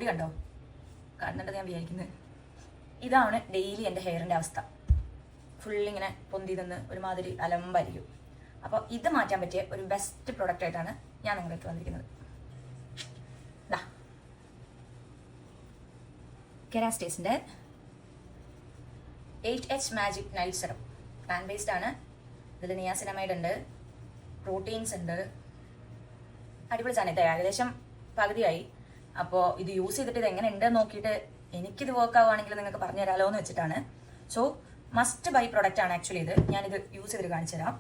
മുടി കണ്ടോ? കാണുന്നുണ്ടെന്ന് ഞാൻ വിചാരിക്കുന്നത്. ഇതാണ് ഡെയിലി എൻ്റെ ഹെയറിൻ്റെ അവസ്ഥ. ഫുള്ളിങ്ങനെ പൊന്തി നിന്ന് ഒരുമാതിരി അലമ്പായിരിക്കും. അപ്പോൾ ഇത് മാറ്റാൻ പറ്റിയ ഒരു ബെസ്റ്റ് പ്രൊഡക്റ്റ് ആയിട്ടാണ് ഞാൻ നിങ്ങൾക്ക് വന്നിരിക്കുന്നത്. കെരാസ്റ്റേസിൻ്റെ 8H magic night serum. Plant based ആണ്. ഇതിൽ നിയാസിനമൈഡ് ഉണ്ട്, പ്രോട്ടീൻസ് ഉണ്ട്. അടിപൊളി സാധനം. ഇത് ഏകദേശം പകുതിയായി. അപ്പോൾ ഇത് യൂസ് ചെയ്തിട്ട് ഇത് എങ്ങനെ ഉണ്ടെന്ന് നോക്കിയിട്ട് എനിക്കിത് വർക്ക് ആവുകയാണെങ്കിൽ നിങ്ങൾക്ക് പറഞ്ഞു തരാമല്ലോ എന്ന് വെച്ചിട്ടാണ്. സോ മസ്റ്റ് ബൈ പ്രൊഡക്റ്റ് ആണ് ആക്ച്വലി ഇത്. ഞാനിത് യൂസ് ചെയ്തിട്ട് കാണിച്ചു തരാം.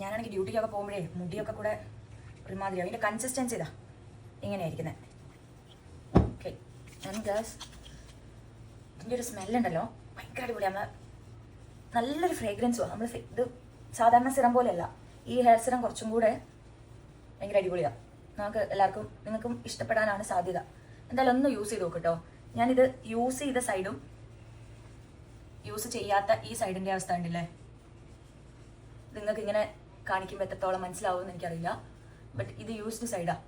ഞാനാണെങ്കിൽ ഡ്യൂട്ടിക്കൊക്കെ പോകുമ്പോഴേ മുടിയൊക്കെ കൂടെ ഒരുമാതിരി അതിൻ്റെ കൺസിസ്റ്റൻസി ഇതാ ഇങ്ങനെയായിരിക്കുന്നത്. ഓക്കെ, ഗായ്സ് ഇതിൻ്റെ ഒരു സ്മെല്ലുണ്ടല്ലോ ഭയങ്കര അടിപൊളിയാണ്. നല്ലൊരു ഫ്രേഗ്രൻസും. നമ്മൾ ഇത് സാധാരണ സിറം പോലെയല്ല. ഈ ഹെയർ സിറം കുറച്ചും കൂടെ ഭയങ്കര അടിപൊളിയാണ്. നമുക്ക് എല്ലാവർക്കും നിങ്ങൾക്കും ഇഷ്ടപ്പെടാനാണ് സാധ്യത. എന്തായാലും ഒന്ന് യൂസ് ചെയ്ത് നോക്കട്ടോ. ഞാനിത് യൂസ് ചെയ്ത സൈഡും യൂസ് ചെയ്യാത്ത ഈ സൈഡിൻ്റെ അവസ്ഥ ഉണ്ടല്ലേ, നിങ്ങൾക്ക് ഇങ്ങനെ കാണിക്കുമ്പോൾ എത്രത്തോളം മനസ്സിലാവുമെന്ന് എനിക്കറിയില്ല. ബട്ട് ഇത് യൂസ്ഡ് സൈഡാണ്.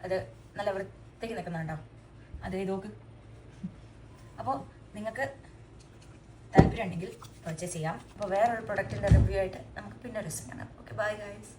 അത് നല്ല വൃത്തിക്ക് നിൽക്കുന്നുണ്ടോ? അതേ നോക്ക്. അപ്പോൾ നിങ്ങൾക്ക് താല്പര്യം ഉണ്ടെങ്കിൽ പർച്ചേസ് ചെയ്യാം. അപ്പോൾ വേറൊരു പ്രൊഡക്റ്റിൻ്റെ റിവ്യൂ ആയിട്ട് നമുക്ക് പിന്നെ ഒരു ദിവസം കാണാം. Okay, bye guys.